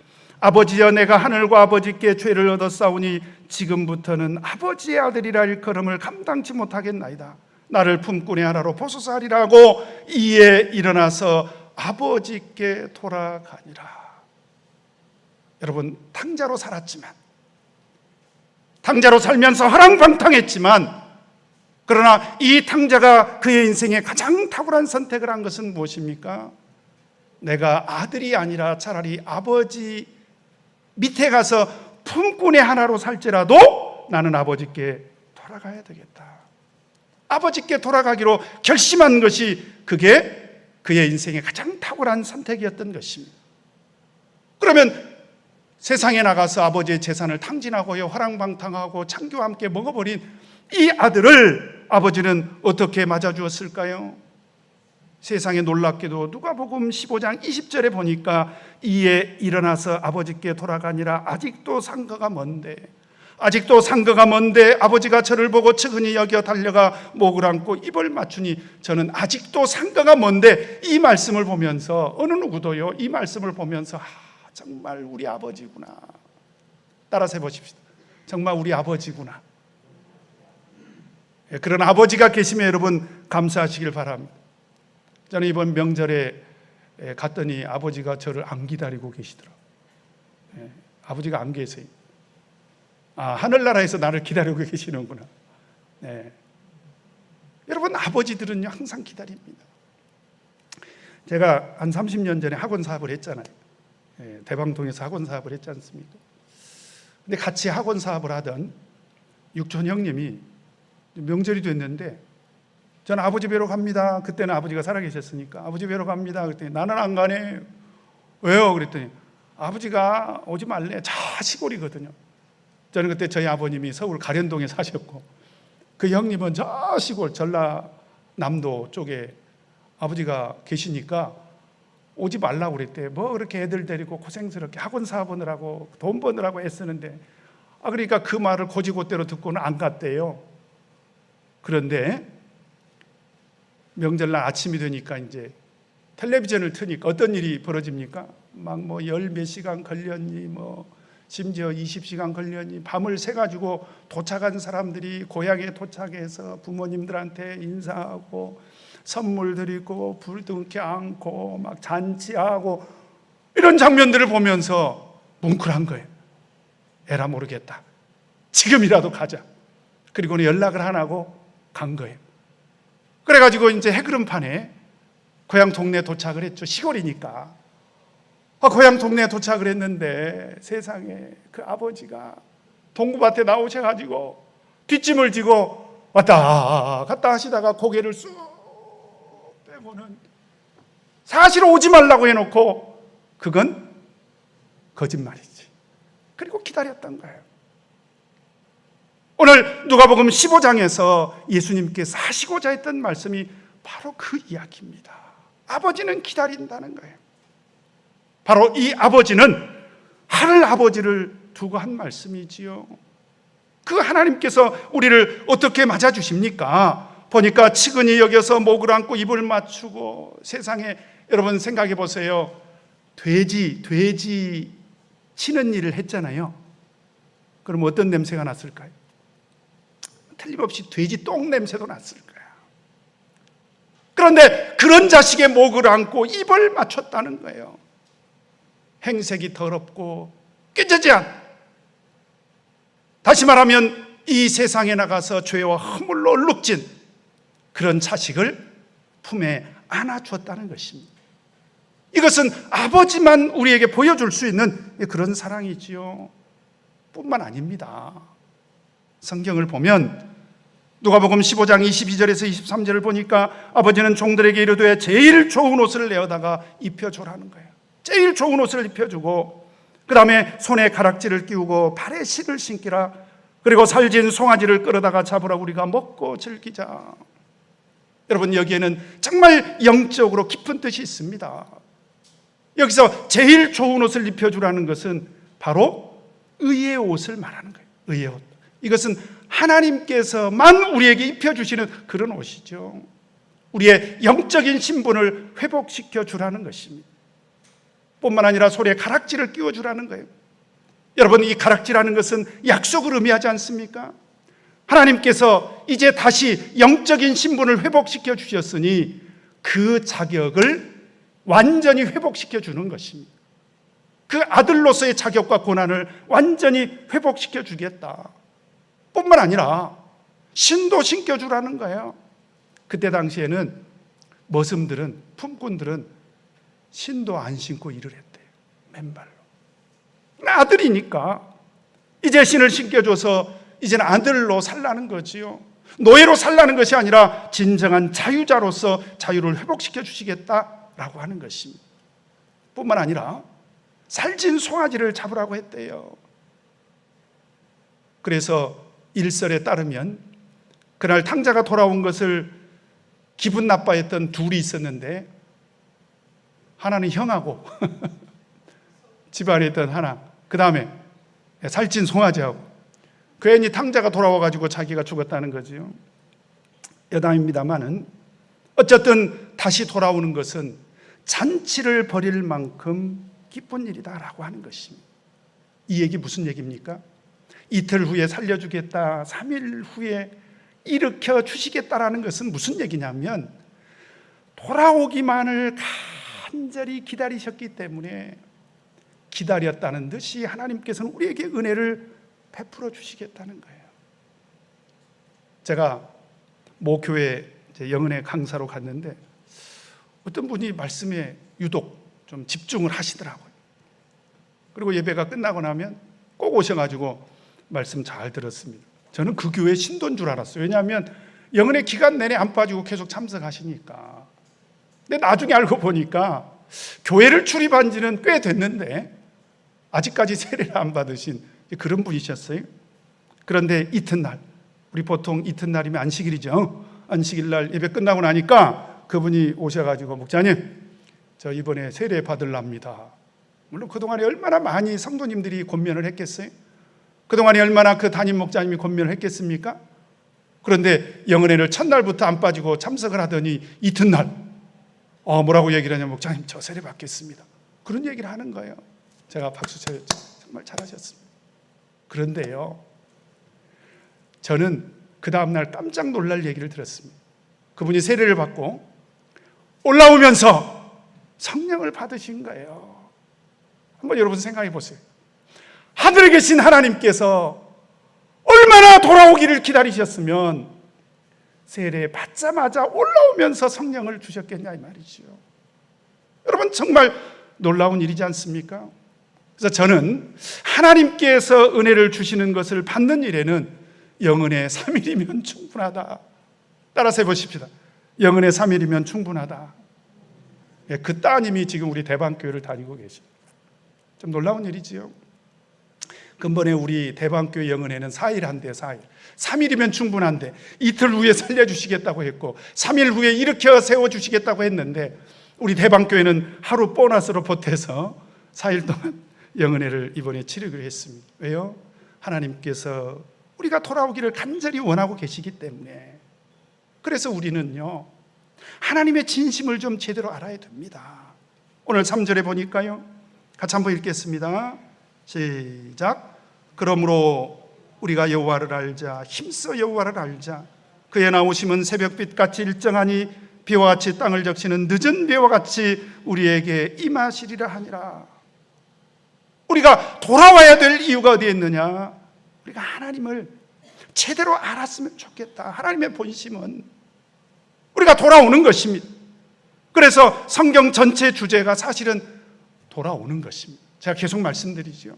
아버지여, 내가 하늘과 아버지께 죄를 얻었사오니 지금부터는 아버지의 아들이라 일컬음을 감당치 못하겠나이다. 나를 품꾼의 하나로 보소서하리라 하고 이에 일어나서 아버지께 돌아가니라. 여러분, 탕자로 살았지만, 탕자로 살면서 허랑방탕했지만, 그러나 이 탕자가 그의 인생에 가장 탁월한 선택을 한 것은 무엇입니까? 내가 아들이 아니라 차라리 아버지 밑에 가서 품꾼의 하나로 살지라도 나는 아버지께 돌아가야 되겠다. 아버지께 돌아가기로 결심한 것이 그게 그의 인생의 가장 탁월한 선택이었던 것입니다. 그러면 세상에 나가서 아버지의 재산을 탕진하고요, 허랑방탕하고 창교와 함께 먹어버린 이 아들을 아버지는 어떻게 맞아주었을까요? 세상에 놀랍게도 누가복음 15장 20절에 보니까 이에 일어나서 아버지께 돌아가니라. 아직도 상거가 먼데 아버지가 저를 보고 측은히 여겨 달려가 목을 안고 입을 맞추니, 저는 아직도 상거가 먼데 이 말씀을 보면서, 어느 누구도요, 이 말씀을 보면서 정말 우리 아버지구나. 따라서 해보십시다. 정말 우리 아버지구나. 그런 아버지가 계시면 여러분 감사하시길 바랍니다. 저는 이번 명절에 갔더니 아버지가 저를 안 기다리고 계시더라고요. 아버지가 안 계세요. 하늘나라에서 나를 기다리고 계시는구나. 여러분, 아버지들은요 항상 기다립니다. 제가 한 30년 전에 학원 사업을 했잖아요. 대방동에서 학원 사업을 했지 않습니까? 근데 같이 학원 사업을 하던 육촌 형님이 명절이 됐는데, 저는 아버지 뵈러 갑니다. 그때는 아버지가 살아계셨으니까 아버지 뵈러 갑니다. 그랬더니 나는 안 가네. 왜요? 그랬더니 아버지가 오지 말래. 저 시골이거든요. 저는 그때 저희 아버님이 서울 가련동에 사셨고, 그 형님은 저 시골 전라남도 쪽에 아버지가 계시니까 오지 말라고 그랬대. 뭐 그렇게 애들 데리고 고생스럽게 학원 사업하느라고 돈 버느라고 애쓰는데, 그러니까 그 말을 고지고대로 듣고는 안 갔대요. 그런데 명절날 아침이 되니까 이제 텔레비전을 트니까 어떤 일이 벌어집니까? 막 뭐 열 몇 시간 걸렸니, 뭐 심지어 20시간 걸렸니, 밤을 새가지고 도착한 사람들이 고향에 도착해서 부모님들한테 인사하고 선물 드리고 불등케 안고 막 잔치하고, 이런 장면들을 보면서 뭉클한 거예요. 에라 모르겠다, 지금이라도 가자. 그리고는 연락을 안 하고 간 거예요. 그래가지고 이제 해그름판에 고향 동네에 도착을 했죠. 시골이니까. 고향 동네에 도착을 했는데 세상에 그 아버지가 동구밭에 나오셔가지고 뒷짐을 지고 왔다 갔다 하시다가 고개를 쑥 빼고는, 사실 오지 말라고 해놓고 그건 거짓말이지. 그리고 기다렸던 거예요. 오늘 누가복음 15장에서 예수님께서 하시고자 했던 말씀이 바로 그 이야기입니다. 아버지는 기다린다는 거예요. 바로 이 아버지는 하늘 아버지를 두고 한 말씀이지요. 그 하나님께서 우리를 어떻게 맞아주십니까? 보니까 측은히 여겨서 목을 안고 입을 맞추고, 세상에 여러분 생각해 보세요. 돼지 치는 일을 했잖아요. 그럼 어떤 냄새가 났을까요? 틀림없이 돼지 똥 냄새도 났을 거야. 그런데 그런 자식의 목을 안고 입을 맞췄다는 거예요. 행색이 더럽고 꾀죄죄한, 다시 말하면 이 세상에 나가서 죄와 허물로 얼룩진 그런 자식을 품에 안아주었다는 것입니다. 이것은 아버지만 우리에게 보여줄 수 있는 그런 사랑이지요. 뿐만 아닙니다. 성경을 보면 누가복음 15장 22절에서 23절을 보니까 아버지는 종들에게 이르되 제일 좋은 옷을 내어다가 입혀주라는 거예요. 제일 좋은 옷을 입혀주고, 그 다음에 손에 가락지를 끼우고 발에 실을 신기라. 그리고 살진 송아지를 끌어다가 잡으라. 우리가 먹고 즐기자. 여러분, 여기에는 정말 영적으로 깊은 뜻이 있습니다. 여기서 제일 좋은 옷을 입혀주라는 것은 바로 의의 옷을 말하는 거예요. 의의 옷. 이것은 하나님께서만 우리에게 입혀주시는 그런 옷이죠. 우리의 영적인 신분을 회복시켜 주라는 것입니다. 뿐만 아니라 손에 가락지를 끼워 주라는 거예요. 여러분, 이 가락지라는 것은 약속을 의미하지 않습니까? 하나님께서 이제 다시 영적인 신분을 회복시켜 주셨으니 그 자격을 완전히 회복시켜 주는 것입니다. 그 아들로서의 자격과 권한을 완전히 회복시켜 주겠다. 뿐만 아니라 신도 신겨주라는 거예요. 그때 당시에는 머슴들은, 품꾼들은 신도 안 신고 일을 했대요. 맨발로. 아들이니까 이제 신을 신겨줘서 이제는 아들로 살라는 거지요. 노예로 살라는 것이 아니라 진정한 자유자로서 자유를 회복시켜 주시겠다라고 하는 것입니다. 뿐만 아니라 살찐 송아지를 잡으라고 했대요. 그래서 일설에 따르면 그날 탕자가 돌아온 것을 기분 나빠했던 둘이 있었는데, 하나는 형하고 집안에 있던 하나, 그 다음에 살찐 송아지하고, 괜히 탕자가 돌아와가지고 자기가 죽었다는 거지요. 여담입니다마는 어쨌든 다시 돌아오는 것은 잔치를 벌일 만큼 기쁜 일이다라고 하는 것입니다. 이 얘기 무슨 얘기입니까? 이틀 후에 살려주겠다, 3일 후에 일으켜 주시겠다라는 것은 무슨 얘기냐면, 돌아오기만을 간절히 기다리셨기 때문에 기다렸다는 듯이 하나님께서는 우리에게 은혜를 베풀어 주시겠다는 거예요. 제가 모 교회 영은의 강사로 갔는데 어떤 분이 말씀에 유독 좀 집중을 하시더라고요. 그리고 예배가 끝나고 나면 꼭 오셔가지고 말씀 잘 들었습니다. 저는 그 교회 신도인 줄 알았어요. 왜냐하면 영은의 기간 내내 안 빠지고 계속 참석하시니까. 근데 나중에 알고 보니까 교회를 출입한 지는 꽤 됐는데 아직까지 세례를 안 받으신 그런 분이셨어요. 그런데 이튿날, 우리 보통 이튿날이면 안식일이죠. 안식일날 예배 끝나고 나니까 그분이 오셔가지고, 목사님, 저 이번에 세례 받으랍니다. 물론 그동안에 얼마나 많이 성도님들이 권면을 했겠어요? 그동안에 얼마나 그 담임 목사님이 권면을 했겠습니까? 그런데 영은회를 첫날부터 안 빠지고 참석을 하더니 이튿날 뭐라고 얘기를 하냐면, 목사님, 저 세례 받겠습니다. 그런 얘기를 하는 거예요. 제가 박수 쳐요. 정말 잘하셨습니다. 그런데요, 저는 그 다음날 깜짝 놀랄 얘기를 들었습니다. 그분이 세례를 받고 올라오면서 성령을 받으신 거예요. 한번 여러분 생각해 보세요. 하늘에 계신 하나님께서 얼마나 돌아오기를 기다리셨으면 세례 받자마자 올라오면서 성령을 주셨겠냐 이 말이죠. 여러분, 정말 놀라운 일이지 않습니까? 그래서 저는 하나님께서 은혜를 주시는 것을 받는 일에는 영은의 3일이면 충분하다. 따라서 해보십시다. 영은의 3일이면 충분하다. 그 따님이 지금 우리 대방교회를 다니고 계십니다. 좀 놀라운 일이지요. 근본에 우리 대방교회 영은회는 4일 한대, 4일. 3일이면 충분한데 이틀 후에 살려주시겠다고 했고 3일 후에 일으켜 세워주시겠다고 했는데, 우리 대방교회는 하루 보너스로 보태서 4일 동안 영은회를 이번에 치르기로 했습니다. 왜요? 하나님께서 우리가 돌아오기를 간절히 원하고 계시기 때문에. 그래서 우리는요, 하나님의 진심을 좀 제대로 알아야 됩니다. 오늘 3절에 보니까요, 같이 한번 읽겠습니다. 시작. 그러므로 우리가 여호와를 알자, 힘써 여호와를 알자. 그의 나오심은 새벽빛같이 일정하니 비와 같이 땅을 적시는 늦은 비와 같이 우리에게 임하시리라 하니라. 우리가 돌아와야 될 이유가 어디에 있느냐? 우리가 하나님을 제대로 알았으면 좋겠다. 하나님의 본심은 우리가 돌아오는 것입니다. 그래서 성경 전체 주제가 사실은 돌아오는 것입니다. 제가 계속 말씀드리죠.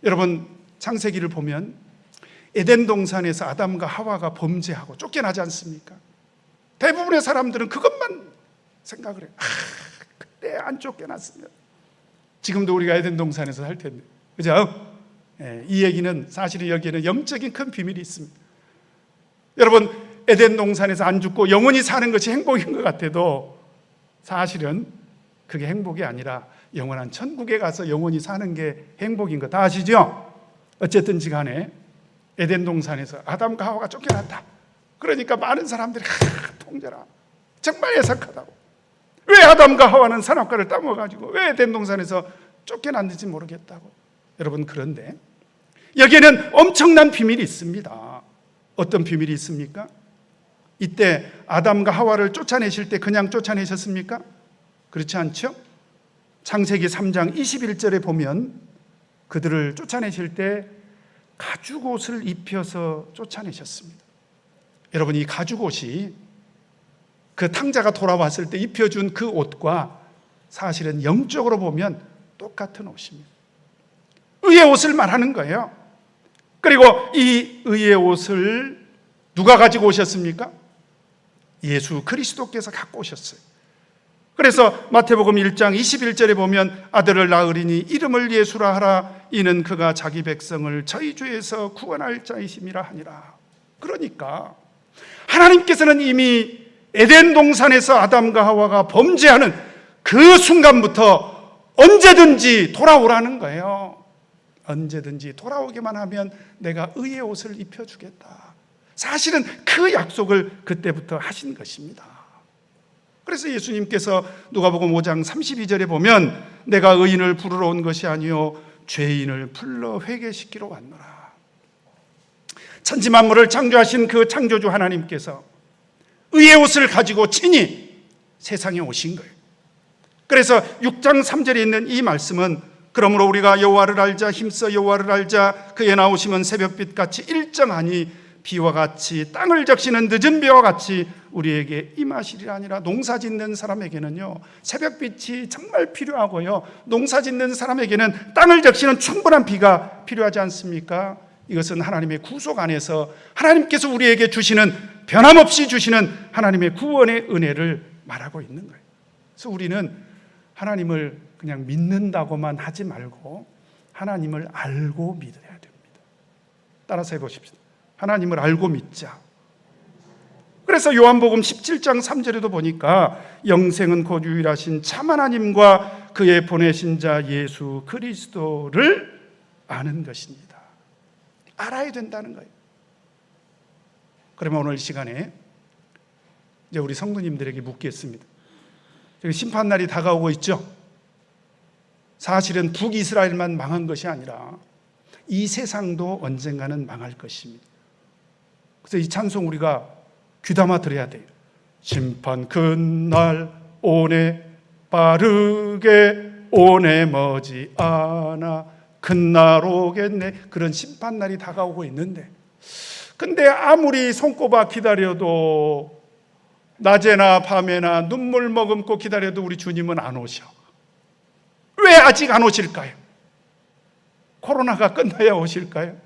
여러분, 창세기를 보면 에덴 동산에서 아담과 하와가 범죄하고 쫓겨나지 않습니까? 대부분의 사람들은 그것만 생각을 해요. 그때 안 쫓겨났으면 지금도 우리가 에덴 동산에서 살 텐데, 그죠? 이 얘기는 사실은 여기에는 영적인 큰 비밀이 있습니다. 여러분, 에덴 동산에서 안 죽고 영원히 사는 것이 행복인 것 같아도 사실은 그게 행복이 아니라 영원한 천국에 가서 영원히 사는 게 행복인 거 다 아시죠? 어쨌든지 간에 에덴 동산에서 아담과 하와가 쫓겨났다. 그러니까 많은 사람들이 통제라, 정말 애석하다고. 왜 아담과 하와는 선악과를 따먹어가지고 왜 에덴 동산에서 쫓겨났는지 모르겠다고. 여러분, 그런데 여기에는 엄청난 비밀이 있습니다. 어떤 비밀이 있습니까? 이때 아담과 하와를 쫓아내실 때 그냥 쫓아내셨습니까? 그렇지 않죠? 창세기 3장 21절에 보면 그들을 쫓아내실 때 가죽옷을 입혀서 쫓아내셨습니다. 여러분, 이 가죽옷이 그 탕자가 돌아왔을 때 입혀준 그 옷과 사실은 영적으로 보면 똑같은 옷입니다. 의의 옷을 말하는 거예요. 그리고 이 의의 옷을 누가 가지고 오셨습니까? 예수 그리스도께서 갖고 오셨어요. 그래서 마태복음 1장 21절에 보면 아들을 낳으리니 이름을 예수라 하라. 이는 그가 자기 백성을 저희 죄에서 구원할 자이심이라 하니라. 그러니까 하나님께서는 이미 에덴 동산에서 아담과 하와가 범죄하는 그 순간부터 언제든지 돌아오라는 거예요. 언제든지 돌아오기만 하면 내가 의의 옷을 입혀주겠다. 사실은 그 약속을 그때부터 하신 것입니다. 그래서 예수님께서 누가복음 5장 32절에 보면 내가 의인을 부르러 온 것이 아니요 죄인을 불러 회개시키러 왔노라. 천지 만물을 창조하신 그 창조주 하나님께서 의의 옷을 가지고 친히 세상에 오신 거예요. 그래서 6장 3절에 있는 이 말씀은 그러므로 우리가 여호와를 알자, 힘써 여호와를 알자. 그의 나오심은 새벽빛같이 일정하니 비와 같이 땅을 적시는 늦은 비와 같이 우리에게 임하시리라 아니라. 농사짓는 사람에게는요 새벽빛이 정말 필요하고요, 농사짓는 사람에게는 땅을 적시는 충분한 비가 필요하지 않습니까? 이것은 하나님의 구속 안에서 하나님께서 우리에게 주시는, 변함없이 주시는 하나님의 구원의 은혜를 말하고 있는 거예요. 그래서 우리는 하나님을 그냥 믿는다고만 하지 말고 하나님을 알고 믿어야 됩니다. 따라서 해보십시오. 하나님을 알고 믿자. 그래서 요한복음 17장 3절에도 보니까 영생은 곧 유일하신 참 하나님과 그의 보내신 자 예수 그리스도를 아는 것입니다. 알아야 된다는 거예요. 그러면 오늘 이 시간에 이제 우리 성도님들에게 묻겠습니다. 심판날이 다가오고 있죠. 사실은 북이스라엘만 망한 것이 아니라 이 세상도 언젠가는 망할 것입니다. 그래서 이 찬송 우리가 귀담아 들어야 돼요. 심판 그날 오네 빠르게 오네 머지않아 그날 오겠네. 그런 심판날이 다가오고 있는데, 근데 아무리 손꼽아 기다려도, 낮에나 밤에나 눈물 머금고 기다려도 우리 주님은 안 오셔. 왜 아직 안 오실까요? 코로나가 끝나야 오실까요?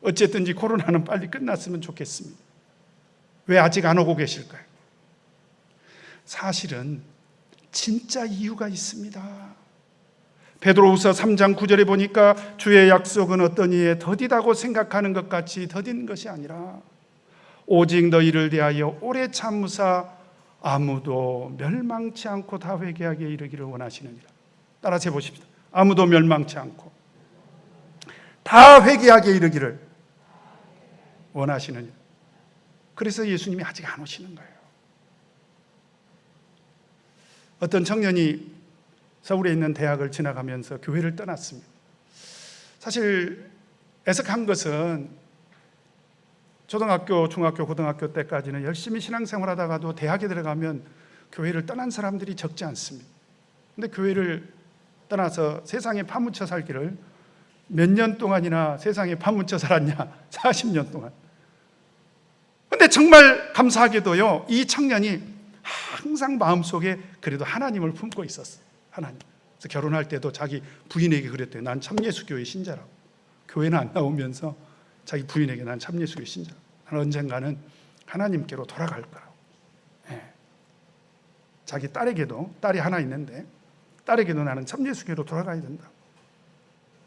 어쨌든지 코로나는 빨리 끝났으면 좋겠습니다. 왜 아직 안 오고 계실까요? 사실은 진짜 이유가 있습니다. 베드로후서 3장 9절에 보니까 주의 약속은 어떤 이에 더디다고 생각하는 것 같이 더딘 것이 아니라 오직 너희를 대하여 오래 참으사 아무도 멸망치 않고 다 회개하게 이르기를 원하시느니라. 따라서 해보십시오. 아무도 멸망치 않고 다 회개하게 이르기를 원하시느니라. 그래서 예수님이 아직 안 오시는 거예요. 어떤 청년이 서울에 있는 대학을 지나가면서 교회를 떠났습니다. 사실 애석한 것은 초등학교, 중학교, 고등학교 때까지는 열심히 신앙생활하다가도 대학에 들어가면 교회를 떠난 사람들이 적지 않습니다. 그런데 교회를 떠나서 세상에 파묻혀 살기를 몇 년 동안이나 세상에 파묻혀 살았냐? 40년 동안. 그런데 정말 감사하게도요, 이 청년이 항상 마음속에 그래도 하나님을 품고 있었어요. 하나님. 그래서 결혼할 때도 자기 부인에게 그랬대요. 난 참예수교회 신자라고. 교회는 안 나오면서 자기 부인에게 난 참예수교회 신자라고. 난 언젠가는 하나님께로 돌아갈 거라고. 네. 자기 딸에게도, 딸이 하나 있는데 딸에게도 나는 참예수교회로 돌아가야 된다.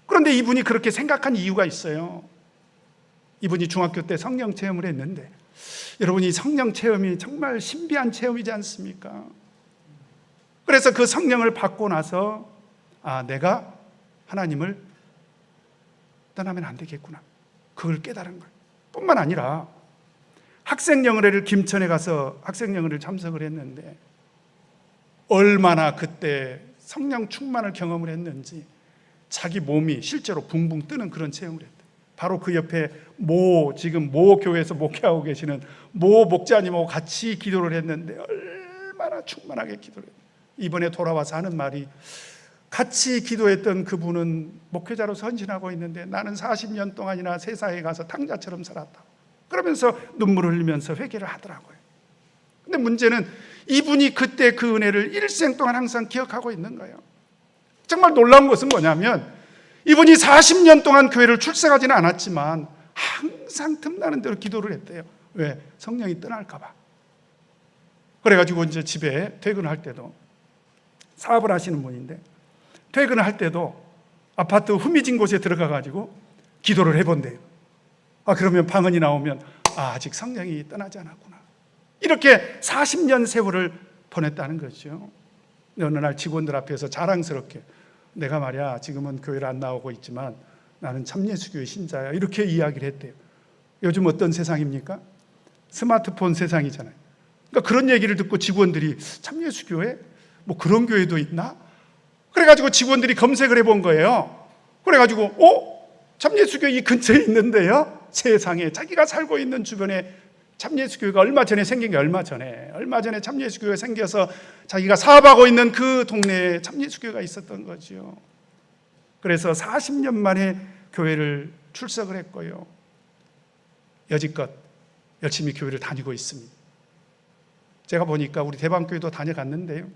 그런데 이분이 그렇게 생각한 이유가 있어요. 이분이 중학교 때 성령 체험을 했는데, 여러분 이 성령 체험이 정말 신비한 체험이지 않습니까? 그래서 그 성령을 받고 나서 내가 하나님을 떠나면 안 되겠구나, 그걸 깨달은 거예요. 뿐만 아니라 학생영예를 김천에 가서 학생영예를 참석을 했는데 얼마나 그때 성령 충만을 경험을 했는지 자기 몸이 실제로 붕붕 뜨는 그런 체험을 했대요. 바로 그 옆에 지금 모 교회에서 목회하고 계시는 모 목자님하고 같이 기도를 했는데 얼마나 충만하게 기도를 했어요. 이번에 돌아와서 하는 말이, 같이 기도했던 그분은 목회자로서 헌신하고 있는데 나는 40년 동안이나 세상에 가서 탕자처럼 살았다, 그러면서 눈물을 흘리면서 회개를 하더라고요. 근데 문제는 이분이 그때 그 은혜를 일생 동안 항상 기억하고 있는 거예요. 정말 놀라운 것은 뭐냐면 이분이 40년 동안 교회를 출석하지는 않았지만 항상 틈나는 대로 기도를 했대요. 왜? 성령이 떠날까 봐. 그래가지고 이제 집에 퇴근할 때도, 사업을 하시는 분인데 퇴근을 할 때도 아파트 후미진 곳에 들어가가지고 기도를 해본대요. 그러면 방언이 나오면 아직 성령이 떠나지 않았구나, 이렇게 40년 세월을 보냈다는 거죠. 어느 날 직원들 앞에서 자랑스럽게, 내가 말이야 지금은 교회를 안 나오고 있지만 나는 참예수교회 신자야, 이렇게 이야기를 했대요. 요즘 어떤 세상입니까? 스마트폰 세상이잖아요. 그러니까 그런 얘기를 듣고 직원들이 참예수교회? 뭐 그런 교회도 있나? 그래가지고 직원들이 검색을 해본 거예요. 그래가지고 참예수교회 이 근처에 있는데요, 세상에 자기가 살고 있는 주변에 참예수교회가 얼마 전에 생긴 게 얼마 전에 참예수교회가 생겨서 자기가 사업하고 있는 그 동네에 참예수교회가 있었던 거죠. 그래서 40년 만에 교회를 출석을 했고요, 여지껏 열심히 교회를 다니고 있습니다. 제가 보니까 우리 대방교회도 다녀갔는데요,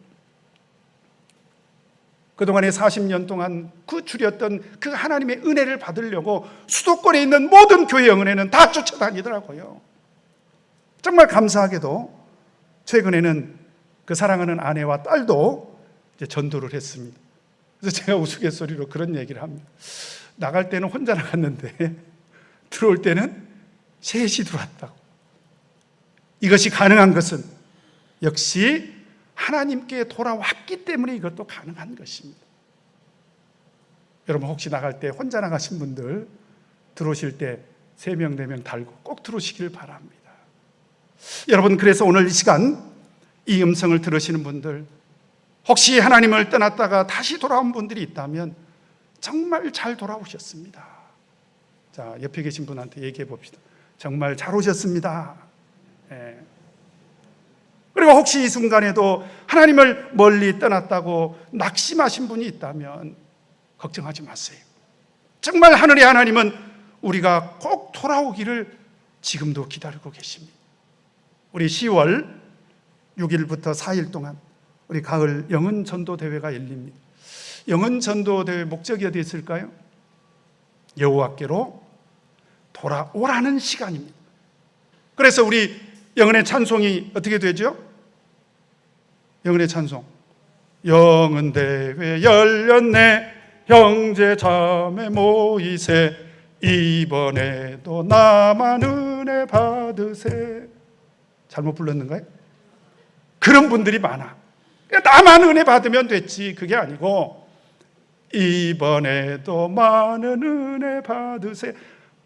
그동안에 40년 동안 주렸던 그 하나님의 은혜를 받으려고 수도권에 있는 모든 교회 영은회는 다 쫓아다니더라고요. 정말 감사하게도 최근에는 그 사랑하는 아내와 딸도 이제 전도를 했습니다. 그래서 제가 우스갯소리로 그런 얘기를 합니다. 나갈 때는 혼자 나갔는데 들어올 때는 셋이 들어왔다고. 이것이 가능한 것은 역시 하나님께 돌아왔기 때문에 이것도 가능한 것입니다. 여러분 혹시 나갈 때 혼자 나가신 분들 들어오실 때 3명, 4명 달고 꼭 들어오시길 바랍니다. 여러분, 그래서 오늘 이 시간 이 음성을 들으시는 분들, 혹시 하나님을 떠났다가 다시 돌아온 분들이 있다면 정말 잘 돌아오셨습니다. 자, 옆에 계신 분한테 얘기해 봅시다. 정말 잘 오셨습니다. 네. 그리고 혹시 이 순간에도 하나님을 멀리 떠났다고 낙심하신 분이 있다면 걱정하지 마세요. 정말 하늘의 하나님은 우리가 꼭 돌아오기를 지금도 기다리고 계십니다. 우리 10월 6일부터 4일 동안 우리 가을 영은전도대회가 열립니다. 영은전도대회 목적이 어디 있을까요? 여호와께로 돌아오라는 시간입니다. 그래서 우리 영은의 찬송이 어떻게 되죠? 영은의 찬송, 영은대회 열렸네 형제 자매 모이세 이번에도 나만 은혜 받으세. 잘못 불렀는가요? 그런 분들이 많아. 나만 은혜 받으면 됐지, 그게 아니고 이번에도 많은 은혜 받으세.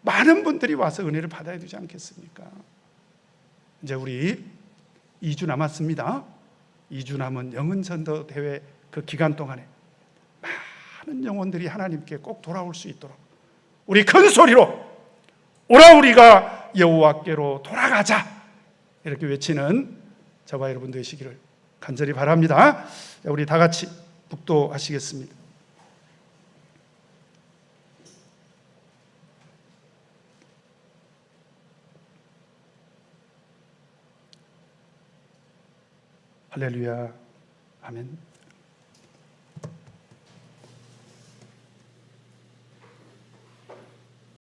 많은 분들이 와서 은혜를 받아야 되지 않겠습니까? 이제 우리 2주 남았습니다. 2주 남은 영은전도 대회 그 기간 동안에 많은 영혼들이 하나님께 꼭 돌아올 수 있도록 우리 큰 소리로 오라 우리가 여호와께로 돌아가자 이렇게 외치는 저와 여러분 되시기를 간절히 바랍니다. 우리 다 같이 북도하시겠습니다. 할렐루야. 아멘.